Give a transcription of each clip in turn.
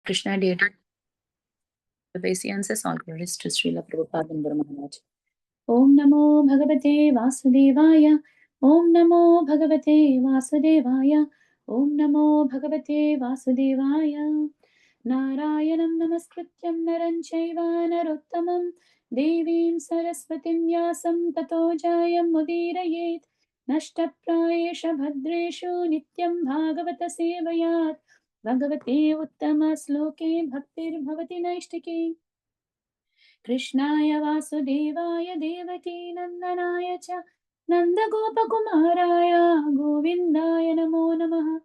Krishna deity, the obeisances, all glories to Srila Prabhupada and Guru Maharaj. Om Namo Bhagavate Vasudevaya. Om Namo Bhagavate Vasudevaya. Om Namo Bhagavate Vasudevaya. Narayanam Namaskrityam Naran Chaiva Narottamam Devim Saraswatim Vyasam Tato Jayam Mudirayet Nashtaprayesha Bhadreshu Nityam Bhagavata Sevayat Bhagavate Uttama Sloke Bhaktir Bhavati Naishtiki Krishnaya Vasudevaya Devaki Nandanaaya Cha Nandagopakumaraya Govindaya Namo Namaha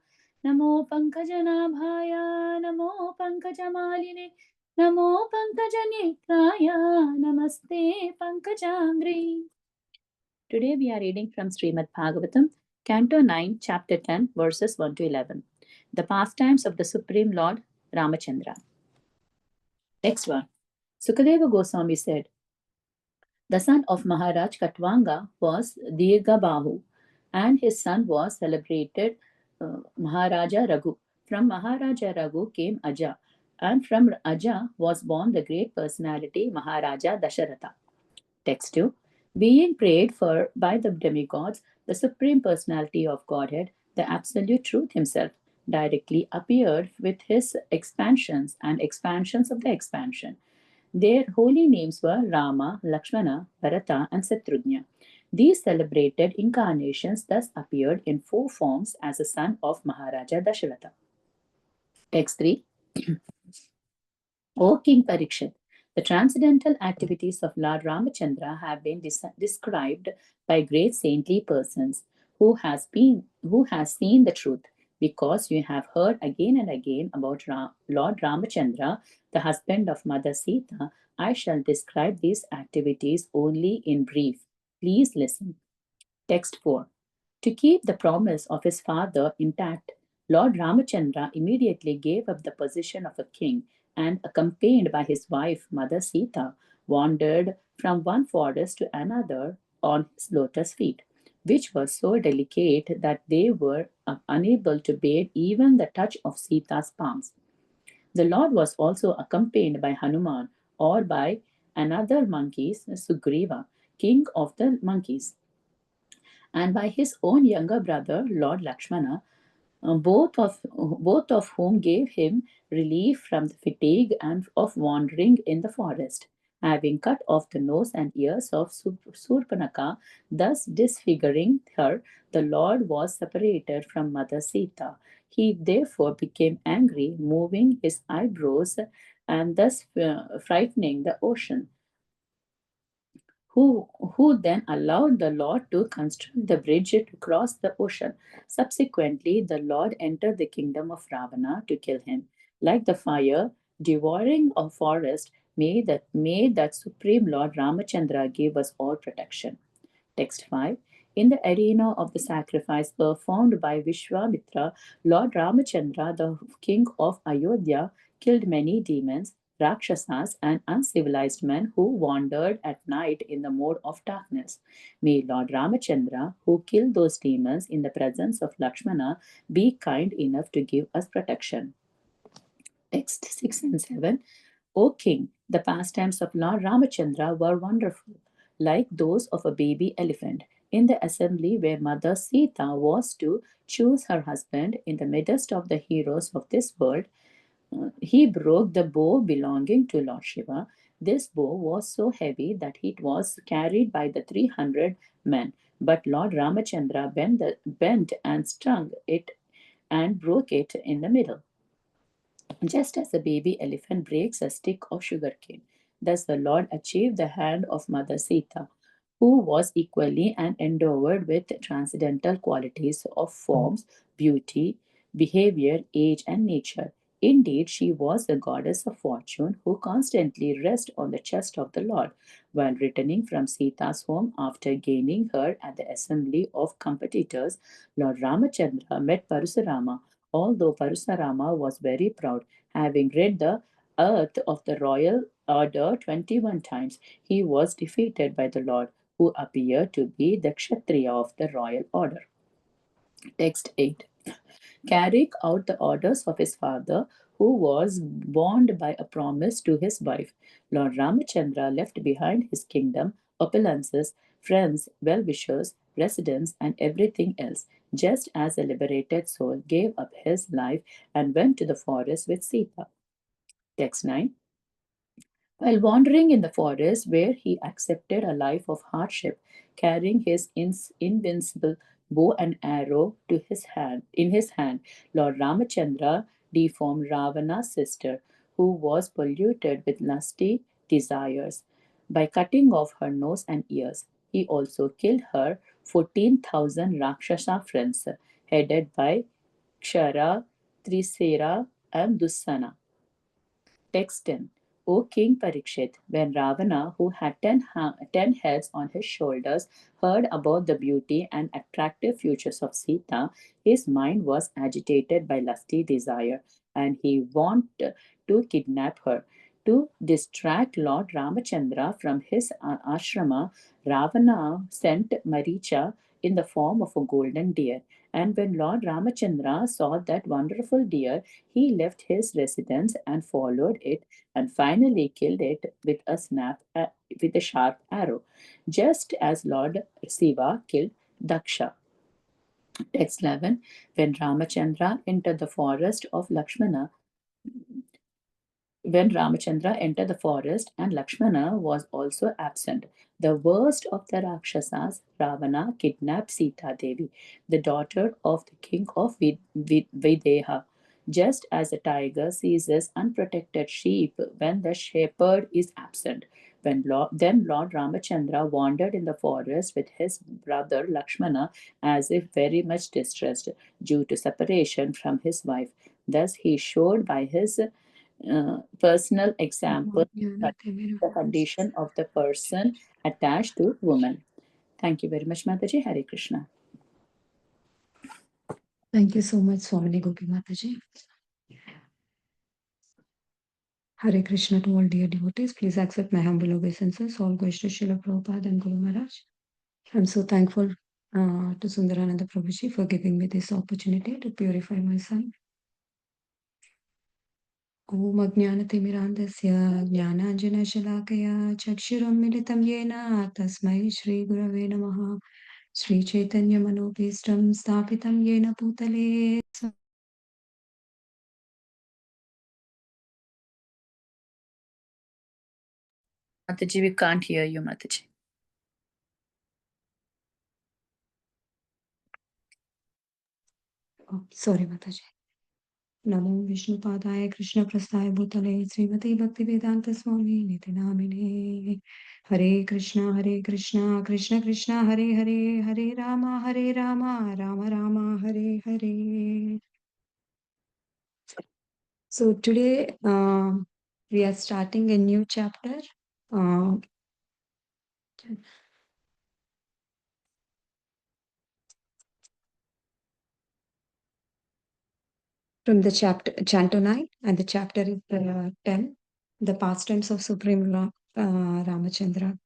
Namo Pankajanabhaya Namo Pankajamaline Namo Pankajanetraya Namaste Pankajangri. Today we are reading from Srimad Bhagavatam Canto 9, Chapter 10, verses 1 to 11. The pastimes of the Supreme Lord Ramachandra. Next one. Sukadeva Goswami said, the son of Maharaj Katvanga was Dirghabahu, and his son was celebrated Maharaja Raghu. From Maharaja Raghu came Aja, and from Aja was born the great personality Maharaja Dasharatha. Text 2. Being prayed for by the demigods, the Supreme Personality of Godhead, the Absolute Truth Himself, directly appeared with his expansions and expansions of the expansion. Their holy names were Rama, Lakshmana, Bharata, and Satrugna. These celebrated incarnations thus appeared in 4 forms as a son of Maharaja Dasharatha. Text 3. O King Parikshit, the transcendental activities of Lord Ramachandra have been described by great saintly persons who has seen the truth. Because you have heard again and again about Lord Ramachandra, the husband of Mother Sita, I shall describe these activities only in brief. Please listen. Text 4. To keep the promise of his father intact, Lord Ramachandra immediately gave up the position of a king and, accompanied by his wife Mother Sita, wandered from one forest to another on his lotus feet, which were so delicate that they were unable to bear even the touch of Sita's palms. The Lord was also accompanied by Hanuman or by another monkey, Sugriva, king of the monkeys, and by his own younger brother, Lord Lakshmana, both of whom gave him relief from the fatigue and of wandering in the forest. Having cut off the nose and ears of Surpanaka, thus disfiguring her, the Lord was separated from Mother Sita. He therefore became angry, moving his eyebrows and thus frightening the ocean. Who then allowed the Lord to construct the bridge to cross the ocean. Subsequently, the Lord entered the kingdom of Ravana to kill him. Like the fire devouring a forest, may that Supreme Lord Ramachandra give us all protection. Text 5. In the arena of the sacrifice performed by Vishwamitra, Lord Ramachandra, the king of Ayodhya, killed many demons, Rakshasas, and uncivilized men who wandered at night in the mode of darkness. May Lord Ramachandra, who killed those demons in the presence of Lakshmana, be kind enough to give us protection. Text 6 and 7. O king, the pastimes of Lord Ramachandra were wonderful, like those of a baby elephant. In the assembly where Mother Sita was to choose her husband in the midst of the heroes of this world, he broke the bow belonging to Lord Shiva. This bow was so heavy that it was carried by the 300 men. But Lord Ramachandra bent and strung it and broke it in the middle. Just as a baby elephant breaks a stick of sugarcane, thus the Lord achieved the hand of Mother Sita, who was equally and endowed with transcendental qualities of forms, beauty, behavior, age, and nature. Indeed, she was the goddess of fortune who constantly rested on the chest of the Lord. While returning from Sita's home after gaining her at the assembly of competitors, Lord Ramachandra met Parasurama. Although Parasurama was very proud, having rid the earth of the royal order 21 times, he was defeated by the Lord, who appeared to be the Kshatriya of the royal order. Text 8. Carrying out the orders of his father, who was bound by a promise to his wife. Lord Ramachandra left behind his kingdom, opulences, friends, well wishers, residents, and everything else, just as a liberated soul gave up his life and went to the forest with Sita. Text 9. While wandering in the forest, where he accepted a life of hardship, carrying his invincible bow and arrow in his hand, Lord Ramachandra deformed Ravana's sister, who was polluted with lusty desires, by cutting off her nose and ears. He also killed her 14,000 Rakshasa friends, headed by Kshara, Trisera, and Dussana. Text 10. O King Parikshit, when Ravana, who had 10 heads on his shoulders, heard about the beauty and attractive features of Sita, his mind was agitated by lusty desire, and he wanted to kidnap her. To distract Lord Ramachandra from his ashrama, Ravana sent Maricha in the form of a golden deer. And when Lord Ramachandra saw that wonderful deer, he left his residence and followed it, and finally killed it with a sharp arrow, just as Lord Shiva killed Daksha. Text 11. When Ramachandra entered the forest of Lakshmana, when Ramachandra entered the forest and Lakshmana was also absent, the worst of the Rakshasas, Ravana, kidnapped Sita Devi, the daughter of the king of Videha. Just as a tiger seizes unprotected sheep when the shepherd is absent. Then Lord Ramachandra wandered in the forest with his brother Lakshmana as if very much distressed due to separation from his wife. Thus he showed by his personal example the condition of the person attached to woman. Thank you very much, Mataji. Hare Krishna. Thank you so much, Swamini Gopi Mataji. Hare Krishna to all dear devotees. Please accept my humble obeisances. All goes to Srila Prabhupada and Guru Maharaj. I'm so thankful to Sundarananda Prabhuji for giving me this opportunity to purify myself. Om Ajnanatimirandasya Jnananjanashalakaya Chakshuram Militam Yena Tasmai Shri Gurave Namaha Shri Chaitanya Manobhistam Sthapitam Yena Putale Mataji, we can't hear you, Mataji. Oh, sorry, Mataji. नमो विष्णुपादाय कृष्णप्रस्थाय भूतले श्रीमते भक्तिवेदांत स्वामी निति नामिने हरे Krishna Krishna Krishna Hare Hare Hare Ram Ram Ram Hare Hare. So today we are starting a new chapter. From the chapter Canto 9, and the chapter is 10, the pastimes of Supreme Ramachandra.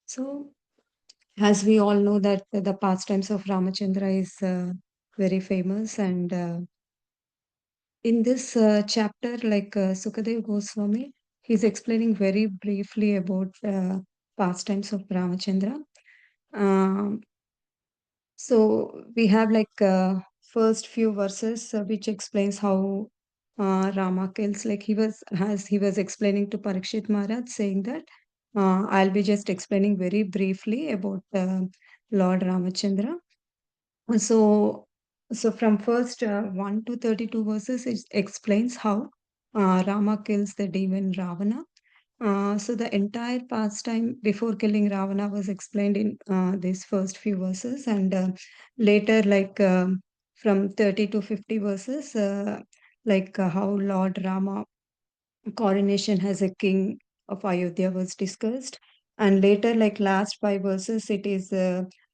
So, as we all know that the pastimes of Ramachandra is very famous, and in this chapter, like Sukadev Goswami, he's explaining very briefly about pastimes of Ramachandra. Um, So we have like first few verses which explains how Rama kills. Like he was explaining to Parikshit Maharaj, saying that I'll be just explaining very briefly about Lord Ramachandra. So so from first 1 to 32 verses, it explains how Rama kills the demon Ravana. So the entire pastime before killing Ravana was explained in these first few verses, and later, like from 30 to 50 verses, like how Lord Rama coronation as a king of Ayodhya was discussed, and later, like last 5 verses, it is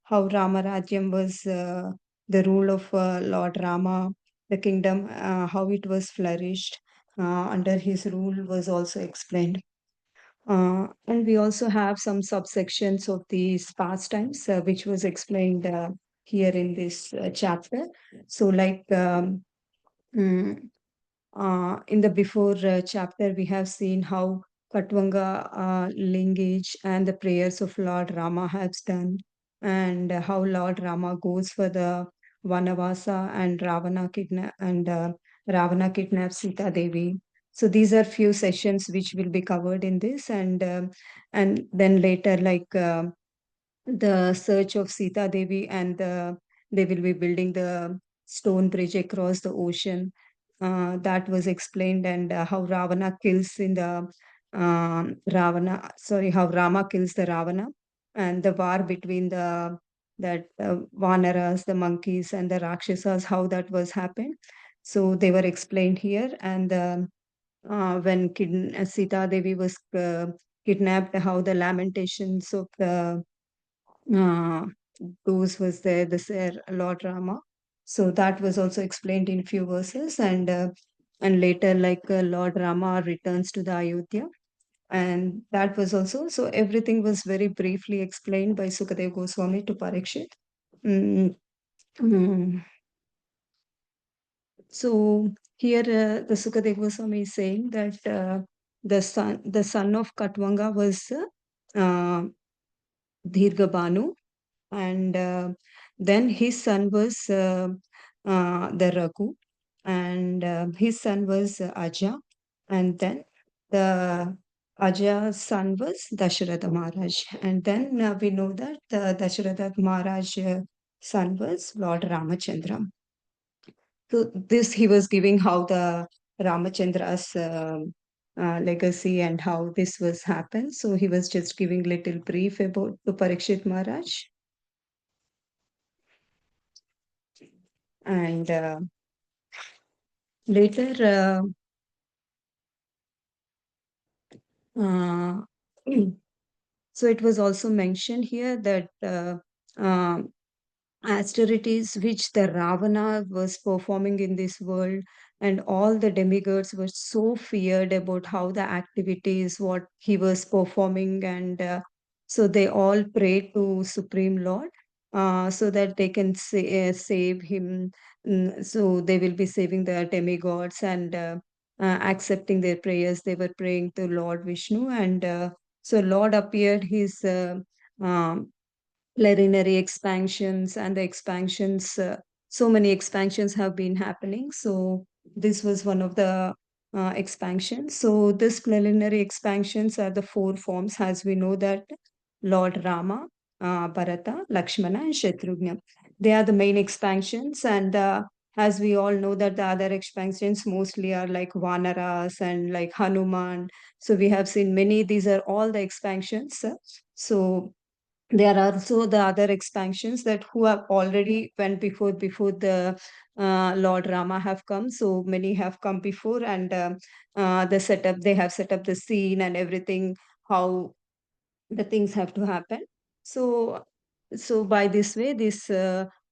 how Rama Rajyam was the rule of Lord Rama, the kingdom, how it was flourished under his rule was also explained. And we also have some subsections of these pastimes, which was explained here in this chapter. So, like mm, in the before chapter, we have seen how Katvanga lineage and the prayers of Lord Rama has done, and how Lord Rama goes for the Vanavasa and Ravana kidnaps Sita Devi. So these are few sessions which will be covered in this, and then later, like the search of Sita Devi, and they will be building the stone bridge across the ocean. That was explained, and how Ravana kills in the how Rama kills the Ravana, and the war between the that Vanaras, the monkeys, and the Rakshasas, how that was happened. So they were explained here, and when Sita Devi was kidnapped, how the lamentations of the uh, those was there, this Lord Rama. So that was also explained in few verses, and later, like Lord Rama returns to the Ayodhya, and that was also, so everything was very briefly explained by Sukadev Goswami to Parikshit. Mm, mm. So here, the Sukadev Goswami is saying that the son of Katvanga was Dirghabhanu, and then his son was the Raghu, and his son was Aja, and then the Aja's son was Dasharatha Maharaj, and then we know that the Dasharatha Maharaj son was Lord Ramachandra. So this he was giving how the Ramachandra's legacy and how this was happened. So he was just giving little brief about to Parikshit Maharaj. And later, uh, so it was also mentioned here that uh, austerities which the Ravana was performing in this world, and all the demigods were so feared about how the activities, what he was performing, and so they all prayed to Supreme Lord so that they can save him. So they will be saving the demigods, and accepting their prayers. They were praying to Lord Vishnu, and so Lord appeared. His um, plenary expansions and the expansions, so many expansions have been happening. So this was one of the expansions. So this plenary expansions are the four forms, as we know that Lord Rama, Bharata, Lakshmana, and Shatrughna, they are the main expansions. And as we all know that the other expansions mostly are like Vanaras and like Hanuman. So we have seen many, these are all the expansions. So there are also the other expansions that who have already went before the Lord Rama have come. So many have come before, and the setup, they have set up the scene and everything, how the things have to happen. So by this way, this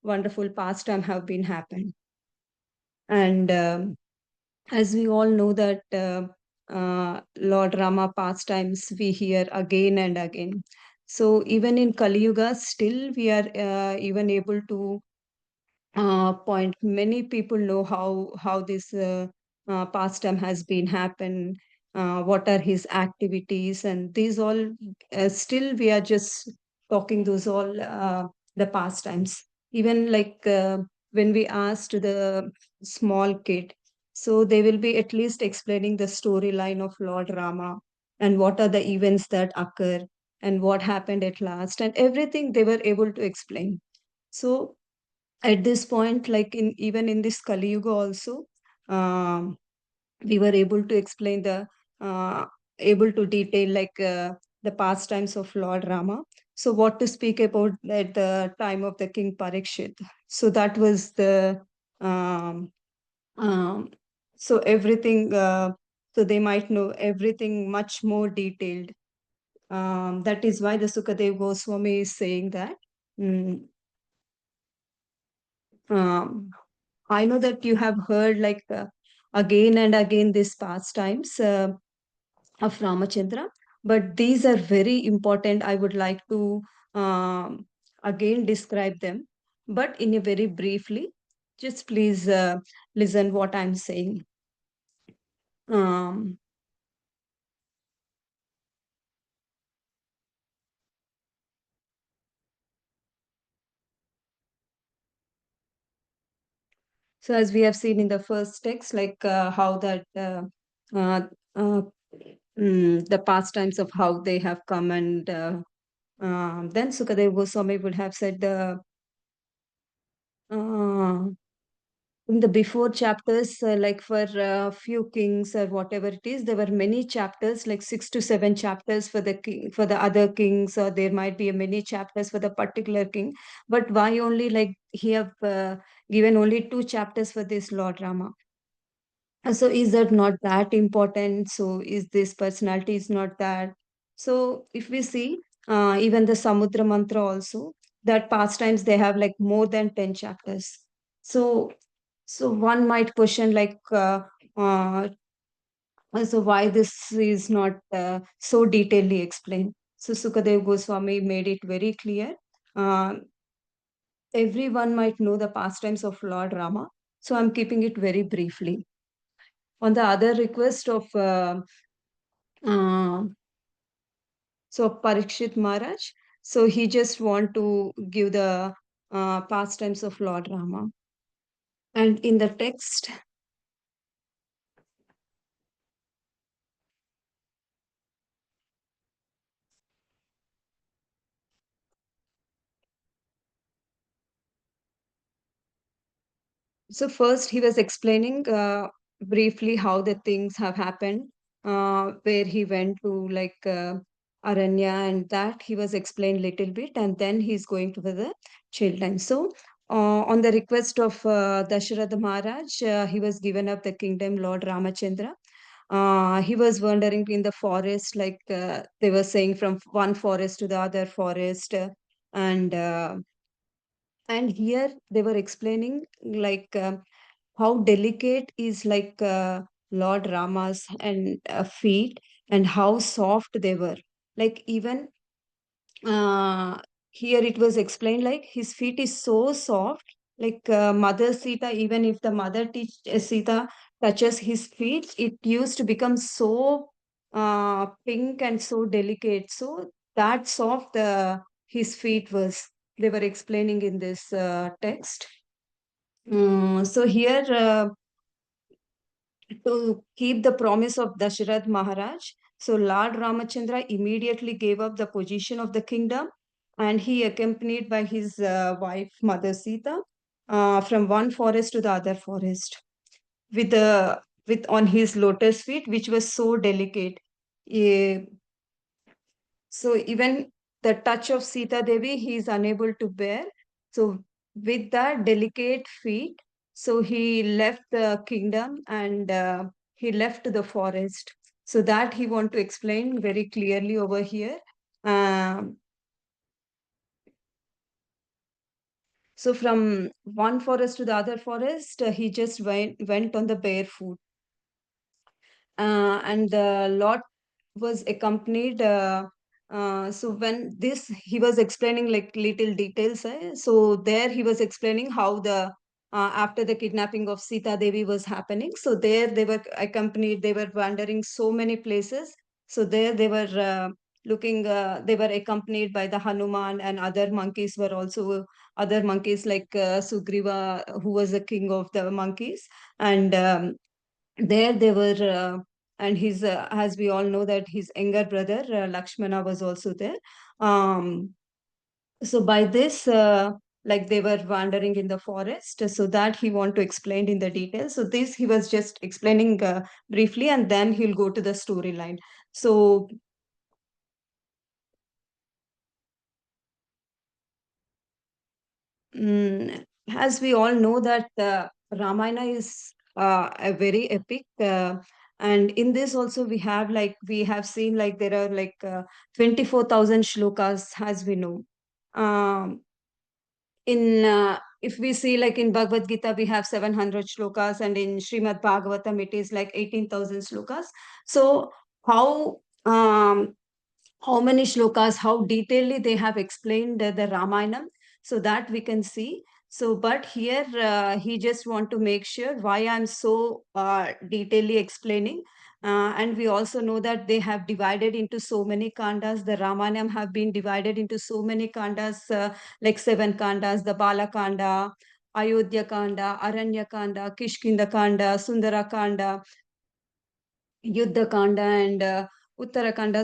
wonderful pastime have been happened. And as we all know that Lord Rama pastimes we hear again and again. So even in Kali Yuga, still we are even able to point. Many people know how this pastime has been happen. What are his activities, and these all still we are just talking those all the pastimes. Even like when we asked the small kid, so they will be at least explaining the storyline of Lord Rama, and what are the events that occur, and what happened at last, and everything they were able to explain. So at this point, like in even in this Kali Yuga also, um, we were able to explain the uh, able to detail like the pastimes of Lord Rama. So what to speak about at the time of the King Parikshit? So that was the um, um, so everything. So they might know everything much more detailed. That is why the Sukadev Goswami is saying that. mm, um, I know that you have heard like again and again these pastimes of Ramachandra, but these are very important. I would like to um, again describe them, but in a very briefly. Just please listen what I'm saying. Um, so as we have seen in the first text, like how that uh, uh, the pastimes of how they have come, and then Sukadeva Goswami would have said the uh, in the before chapters, like for few kings or whatever it is, there were many chapters, like 6 to 7 chapters for the king, for the other kings, or there might be a many chapters for the particular king. But why only like he have given only 2 chapters for this Lord Rama? So is that not that important? So is this personality is not that? So if we see, even the Samudra Mantra also, that pastimes they have like more than 10 chapters. So so one might question like, uh, so why this is not so detailedly explained? So Sukadev Goswami made it very clear. Uh, Everyone might know the pastimes of Lord Rama. So I'm keeping it very briefly. On the other request of uh, Parikshit Maharaj, so he just want to give the pastimes of Lord Rama. And in the text, so first he was explaining briefly how the things have happened, where he went to like Aranya, and that he was explained little bit, and then he's going to the children. So on the request of Dasharatha Maharaj, he was given up the kingdom, Lord Ramachandra. He was wandering in the forest, like they were saying, from one forest to the other forest, and and here they were explaining like how delicate is like Lord Rama's and feet, and how soft they were. Like even uh, here it was explained like his feet is so soft, like Mother Sita, even if the mother Sita touches his feet, it used to become so pink and so delicate. So that soft his feet was. They were explaining in this text. So here, to keep the promise of Dasharath Maharaj, so Lord Ramachandra immediately gave up the position of the kingdom, and he accompanied by his wife Mother Sita from one forest to the other forest with the with on his lotus feet, which was so delicate. Eh, so even the touch of Sita Devi, he is unable to bear. So with that delicate feet, so he left the kingdom, and he left the forest. So that he want to explain very clearly over here. Um, so from one forest to the other forest, he just went on the barefoot. And the Lord was accompanied. So when this he was explaining like little details. So there he was explaining how the after the kidnapping of Sita Devi was happening. So there they were accompanied. They were wandering so many places. So there they were looking. They were accompanied by the Hanuman, and other monkeys were also other monkeys like Sugriva, who was the king of the monkeys, and there they were and his as we all know that his younger brother Lakshmana was also there. So by this like they were wandering in the forest, so that he want to explain in the details. So this he was just explaining briefly, and then he'll go to the storyline. So as we all know that Ramayana is a very epic, and in this also we have like we have seen like there are like 24,000 shlokas, as we know. Um, in if we see like in Bhagavad Gita we have 700 shlokas, and in Srimad Bhagavatam it is like 18,000 shlokas. So how how many shlokas, how detailedly they have explained the Ramayana, so that we can see. So, but here he just want to make sure why I'm so detailedly explaining. And we also know that they have divided into so many kandas. The Ramayana have been divided into so many kandas, like 7 kandas, the Bala Kanda, Ayodhya Kanda, Aranya Kanda, Kishkinda Kanda, Sundara Kanda, Yuddha Kanda, and Uttarakanda.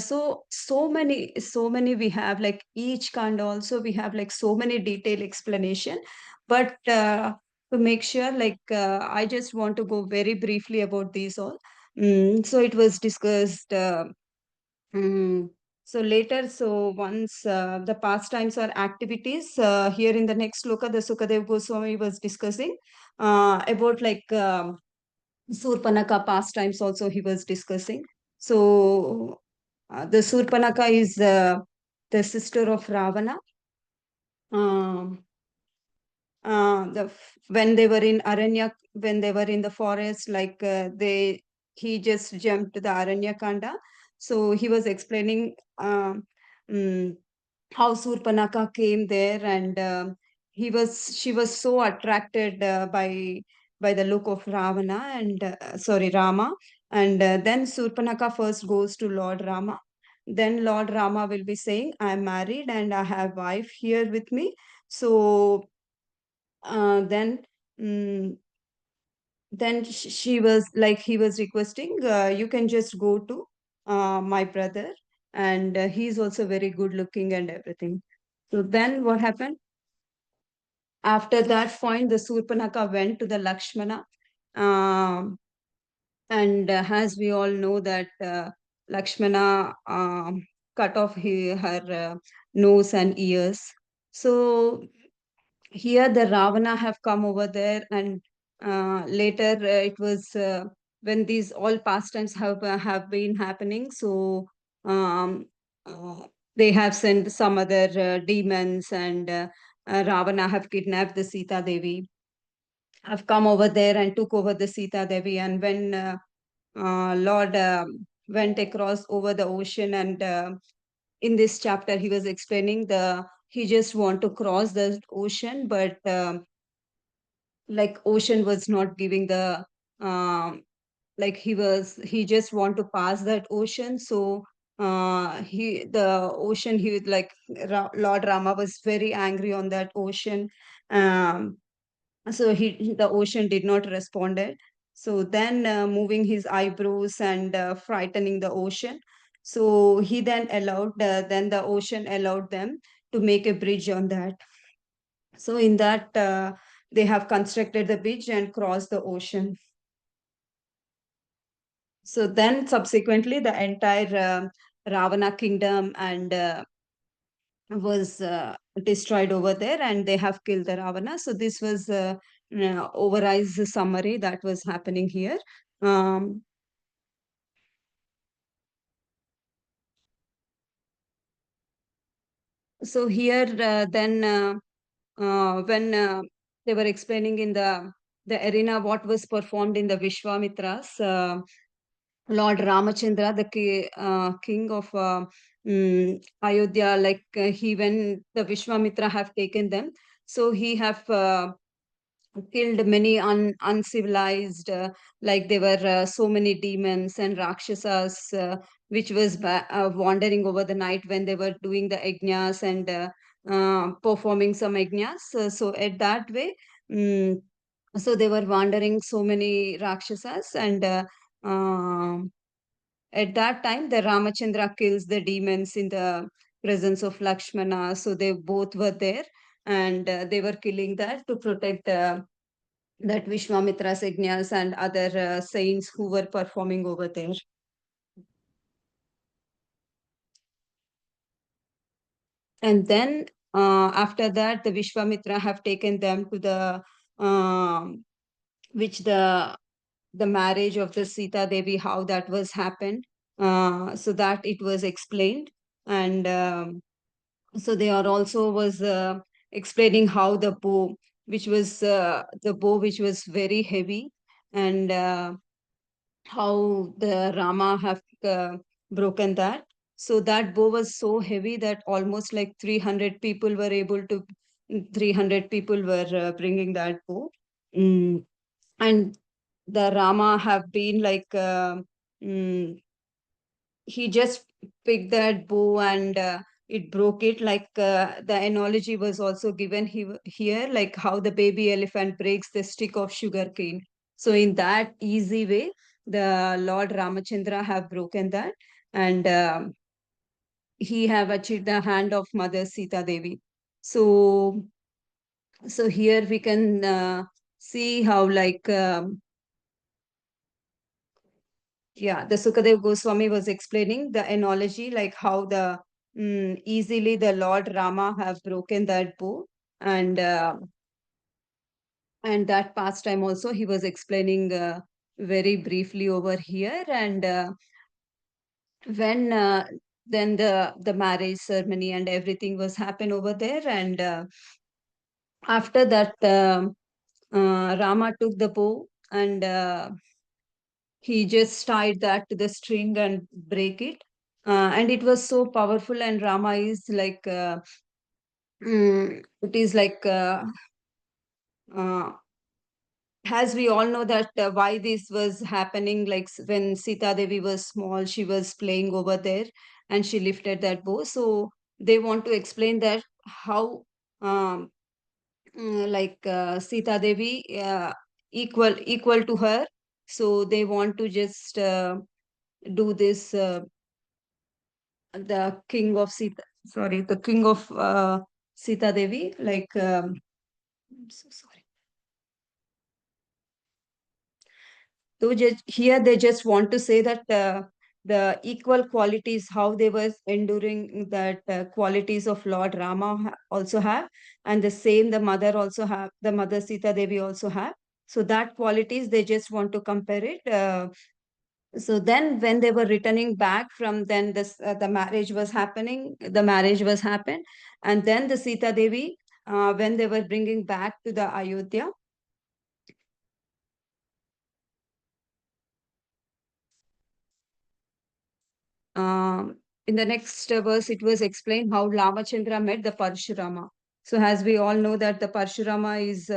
So many we have, like each Kanda also we have like so many detailed explanation. But to make sure, like I just want to go very briefly about these all. So it was discussed. Mm, so later, so once the pastimes or activities, here in the next sloka, the Sukadev Goswami was discussing about like Surpanaka pastimes also he was discussing. So the Surpanaka is the sister of Ravana. Um, when they were in Aranya, when they were in the forest, like he just jumped to the Aranya Kanda. So he was explaining mm, how Surpanaka came there, and she was so attracted by the look of Ravana and sorry, Rama. And then Surpanaka first goes to Lord Rama. Then Lord Rama will be saying, I am married and I have wife here with me. So then mm, she was like, he was requesting, you can just go to my brother, and he's also very good looking and everything. So then what happened? After that point, the Surpanaka went to the Lakshmana. Um, and as we all know that Lakshmana cut off her nose and ears. So here the Ravana have come over there, and later it was when these all pastimes have been happening. So um, uh, they have sent some other demons, and Ravana have kidnapped the Sita Devi, have come over there and took over the Sita Devi. And when Lord went across over the ocean, and in this chapter he was explaining the he just want to cross the ocean, but like ocean was not giving the um, like he just want to pass that ocean. So he the ocean he would like Lord Rama was very angry on that ocean. um, so the ocean did not respond it. So then moving his eyebrows and frightening the ocean, so he then the ocean allowed them to make a bridge on that. So in that they have constructed the bridge and crossed the ocean. So then subsequently the entire Ravana kingdom and was destroyed over there, and they have killed the Ravana. So this was overized summary that was happening here. Um, so here then when they were explaining in the arena what was performed in the Vishwamitras, Lord Ramachandra, the king of Ayodhya, like he when the Vishwamitra have taken them, so he have killed many uncivilized, like there were so many demons and rakshasas, which was wandering over the night when they were doing the yajnas and performing some yajnas. So at that way, mm so they were wandering so many rakshasas, and at that time, the Ramachandra kills the demons in the presence of Lakshmana. So they both were there, and they were killing that to protect that Vishwamitra Yajnas and other saints who were performing over there. And then after that, the Vishwamitra have taken them to the which the marriage of the Sita Devi, how that was happened, so that it was explained. And so they are also was explaining how the bow which was very heavy, and how the Rama have broken that. So that bow was so heavy that almost like 300 people were able to 300 people were bringing that bow. Mm. And the Rama have been like mm, he just picked that bow and it broke it. Like the analogy was also given here, like how the baby elephant breaks the stick of sugar cane. So in that easy way, the Lord Ramachandra have broken that, and he have achieved the hand of Mother Sita Devi. So so here we can see how, like, yeah, the Sukadev Goswami was explaining the analogy, like how the easily the Lord Rama have broken that bow, and that pastime also he was explaining very briefly over here. And when then the marriage ceremony and everything was happen over there, and after that Rama took the bow, and he just tied that to the string and break it, and it was so powerful. And Rama is like it is like uh, as we all know that why this was happening, like when Sita Devi was small, she was playing over there and she lifted that bow. So they want to explain that how um, like Sita Devi equal to her. So they want to just do this, the king of Sita, sorry, the king of Sita Devi, like I'm so sorry. So just, here they just want to say that the equal qualities, how they were enduring that qualities of Lord Rama also have, and the same the mother also have, the mother Sita Devi also have. So that qualities they just want to compare it. So then when they were returning back from, then this the marriage was happening, the marriage was happened, and then the Sita Devi, when they were bringing back to the Ayodhya, in the next verse, it was explained how Ramachandra met the Parshurama. So, as we all know, that the Parshurama is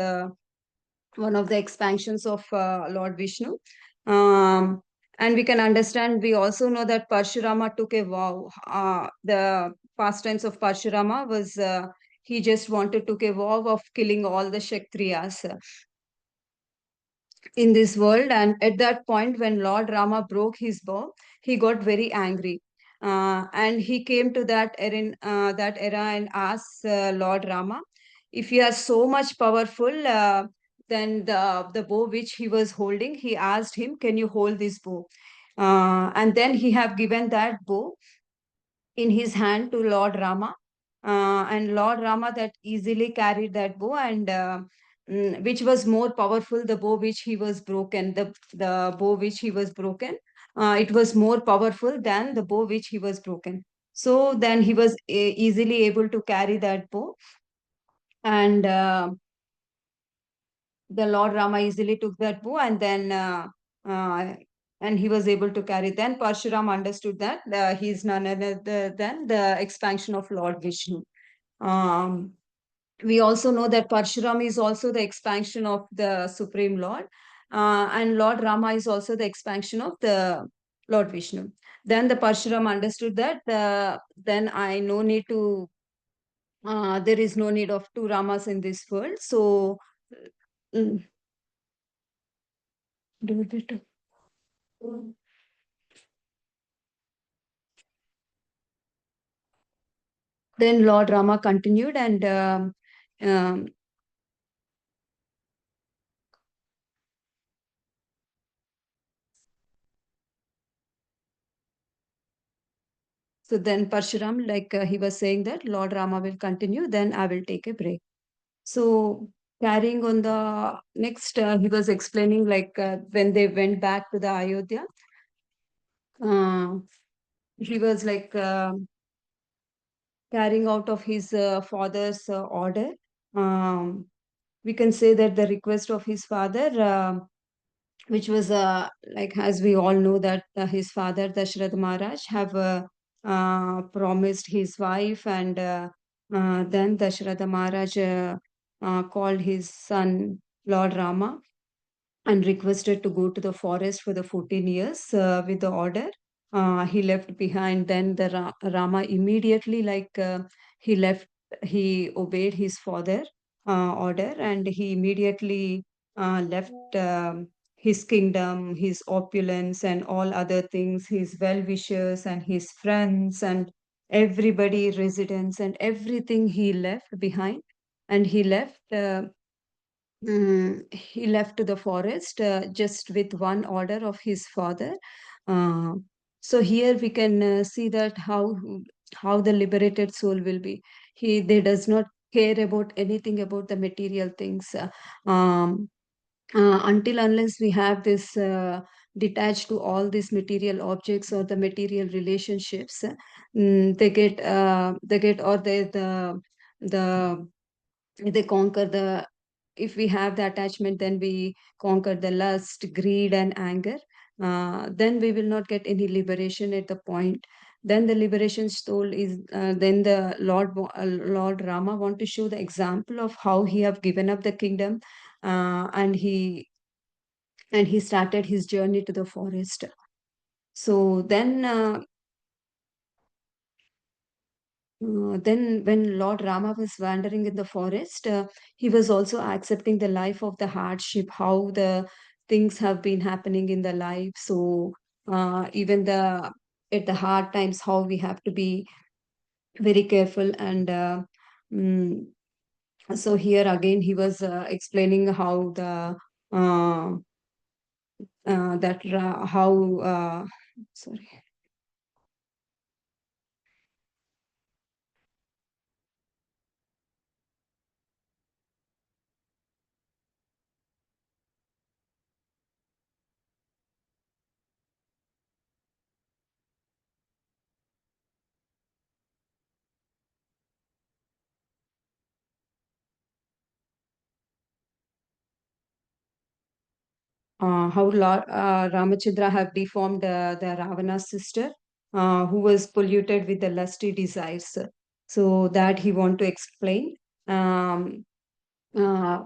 one of the expansions of Lord Vishnu. Um, and we can understand, we also know that Parshurama took a vow. The pastimes of Parshurama was he just wanted to take a vow of killing all the Kshatriyas in this world. And at that point, when Lord Rama broke his bow, he got very angry. And he came to that era and asked Lord Rama, if you are so much powerful, then the bow which he was holding, he asked him, can you hold this bow? And then he have given that bow in his hand to Lord Rama. And Lord Rama that easily carried that bow, and which was more powerful, the bow which he was broken, the bow which he was broken, it was more powerful than the bow which he was broken. So then he was easily able to carry that bow, and the Lord Rama easily took that bow, and then uh, and he was able to carry. Then Parshuram understood that he is none other than the expansion of Lord Vishnu. Um, we also know that Parshuram is also the expansion of the Supreme Lord, and Lord Rama is also the expansion of the Lord Vishnu. Then the Parshuram understood that then I no need to there is no need of two Ramas in this world. So mm, do it. Then Lord Rama continued, and um, so then Parshuram, like he was saying that Lord Rama will continue, then I will take a break. So carrying on the next, he was explaining like when they went back to the Ayodhya, uh, he was like carrying out of his father's order. Um, we can say that the request of his father, which was like as we all know that his father Dashrath Maharaj have promised his wife, and then Dashrath Maharaj called his son Lord Rama, and requested to go to the forest for the 14 years with the order. He left behind. Then Rama immediately, he left, he obeyed his father order, and he immediately left his kingdom, his opulence, and all other things, his well wishers and his friends, and everybody, residents, and everything he left behind. And he left. He left to the forest just with one order of his father. Uh, so here we can see that how the liberated soul will be. He they does not care about anything about the material things. Until unless we have this detached to all these material objects or the material relationships, they get or the they conquer the if we have the attachment, then we conquer the lust, greed, and anger. Then we will not get any liberation at the point. Then the liberation soul is then the Lord Rama want to show the example of how he have given up the kingdom, and he started his journey to the forest. So then, when Lord Rama was wandering in the forest, he was also accepting the life of the hardship, how the things have been happening in the life. So, even the at the hard times, how we have to be very careful. And mm, so here again, he was explaining how uh, how sorry. How Ramachandra have deformed the Ravana's sister, who was polluted with the lusty desires. So that he want to explain. Um, uh,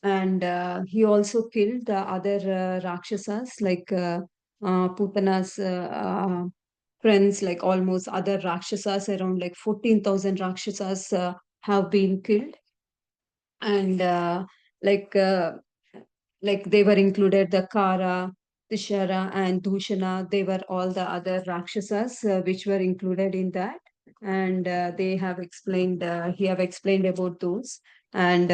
and he also killed the other Rakshasas, like Putana's friends, like almost other Rakshasas, around like 14,000 Rakshasas have been killed. And like uh, like they were included the Kara, Tishara, and Dushana. They were all the other Rakshasas which were included in that. And they have explained, he have explained about those. And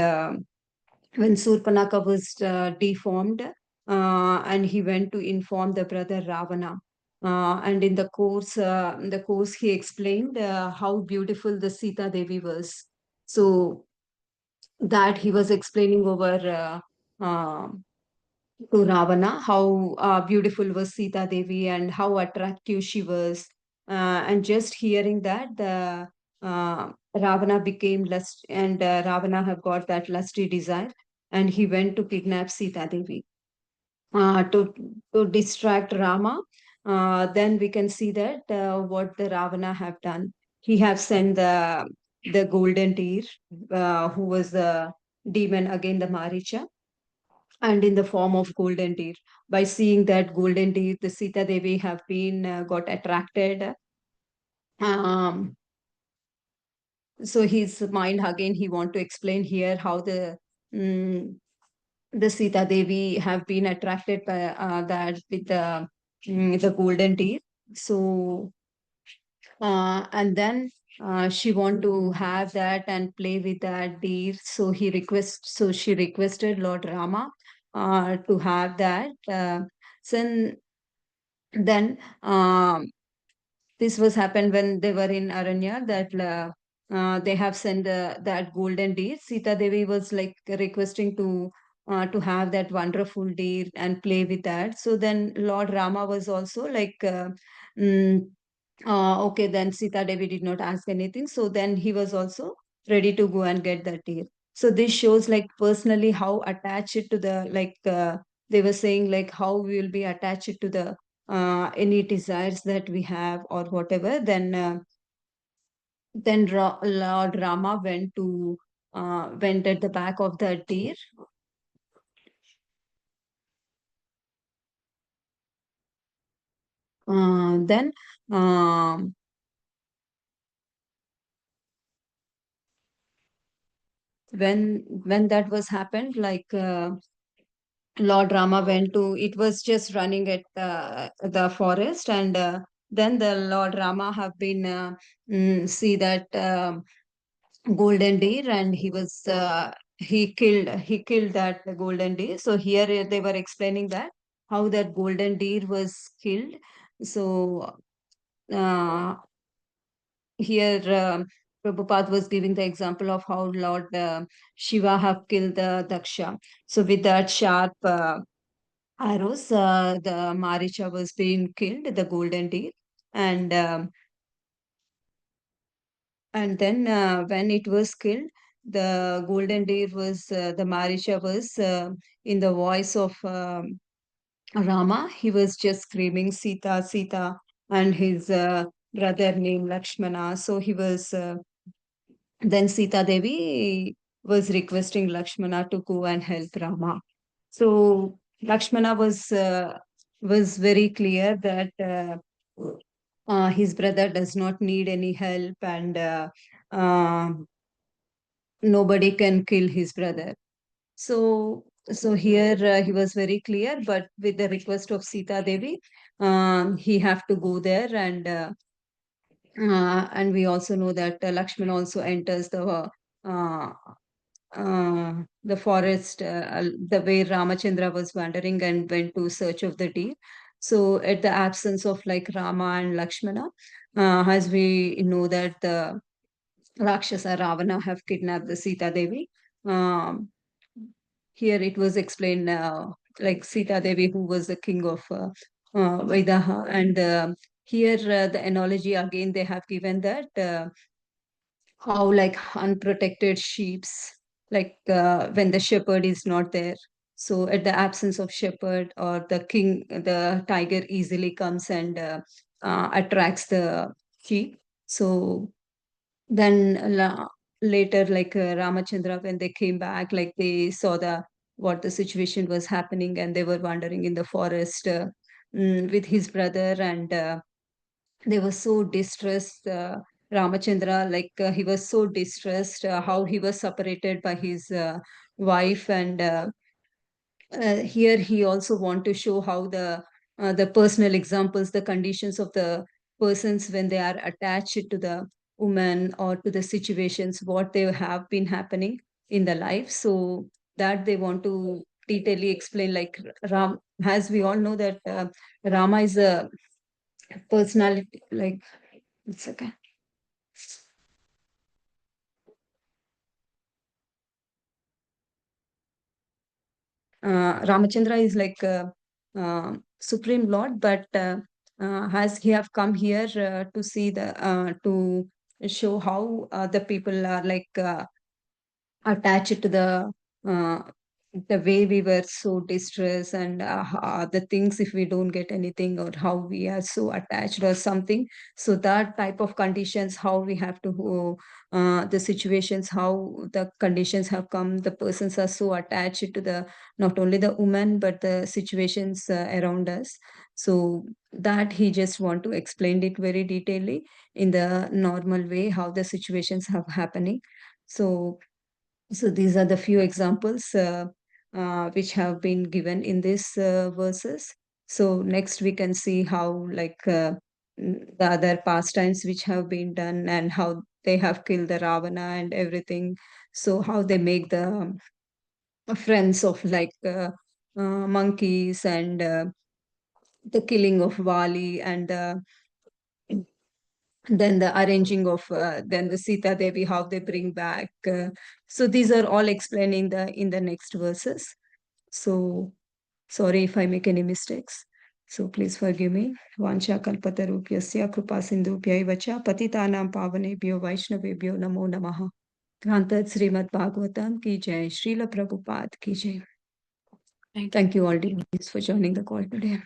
when Surpanaka was deformed, and he went to inform the brother Ravana. And in the course, he explained how beautiful the Sita Devi was. So that he was explaining over to Ravana how beautiful was Sita Devi and how attractive she was. And just hearing that, the Ravana became lust, and Ravana have got that lusty desire, and he went to kidnap Sita Devi to distract Rama. Then we can see that what the Ravana have done. He have sent the golden deer, who was the demon again, the Maricha, and in the form of golden deer. By seeing that golden deer, the Sita Devi have been got attracted. Um, so his mind again, he want to explain here how mm, the Sita Devi have been attracted by that with the golden deer. So and then she want to have that and play with that deer. So she requested Lord Rama to have that. So then this was happened when they were in Aranya, that they have sent that golden deer. Sita Devi was like requesting to have that wonderful deer and play with that. So then Lord Rama was also like, mm, okay, then Sita Devi did not ask anything. So then he was also ready to go and get that deer. So this shows like personally how attached to the they were saying like how we will be attached to the any desires that we have or whatever. Then Lord Rama went at the back of the deer, Then um, when that was happened, like Lord Rama went to, it was just running at the forest, and then the Lord Rama have been see that golden deer, and he killed that golden deer. So here they were explaining that how that golden deer was killed. So uh, here Prabhupada was giving the example of how Lord Shiva have killed the Daksha. So with that sharp arrows, the Maricha was being killed, the golden deer, and then when it was killed, the golden deer was the Maricha was in the voice of Rama. He was just screaming Sita, Sita, and his brother named Lakshmana. So he was. Then Sita Devi was requesting Lakshmana to go and help Rama. So Lakshmana was very clear that his brother does not need any help, and uh, nobody can kill his brother. So here he was very clear, but with the request of Sita Devi, he have to go there, and we also know that Lakshmana also enters uh, the forest, the way Ramachandra was wandering and went to search of the deer. So, at the absence of like Rama and Lakshmana, as we know that the Rakshasa Ravana have kidnapped the Sita Devi. Um, Here it was explained like Sita Devi, who was the king of Vaidaha, and here the analogy again they have given that. How like unprotected sheeps, like when the shepherd is not there, so at the absence of shepherd or the king, the tiger easily comes and attracts the sheep. So then later, like Ramachandra, when they came back, like they saw the what the situation was happening, and they were wandering in the forest with his brother, and they were so distressed. Ramachandra, like he was so distressed how he was separated by his wife, and here he also want to show how the personal examples, the conditions of the persons when they are attached to the woman or to the situations what they have been happening in the life. So that they want to detailedly explain, like Ram, as we all know that Rama is a personality, like it's okay. Ramachandra is like supreme lord, but has he have come here to see the to show how the people are like attached to uh, the way we were so distressed, and the things if we don't get anything, or how we are so attached or something. So that type of conditions, how we have to the situations, how the conditions have come, the persons are so attached to the not only the woman but the situations around us. So that he just want to explain it very detailedly in the normal way how the situations have happening. So these are the few examples which have been given in these verses. So next we can see how like the other pastimes which have been done, and how they have killed the Ravana and everything. So how they make the friends of like monkeys, and the killing of Vali, and then the arranging of then the Sita Devi, how they bring back. So these are all explained in the next verses. So sorry if I make any mistakes. So please forgive me. Vansha kalpatarupyasya kripa sindhubhyai vacha patitanam pavanebhyo vaishnavebhyo namo namaha. Granted Srimad Bhagavatam ki jai, Srila Prabhupada ki jai. Thank you all dears for joining the call today.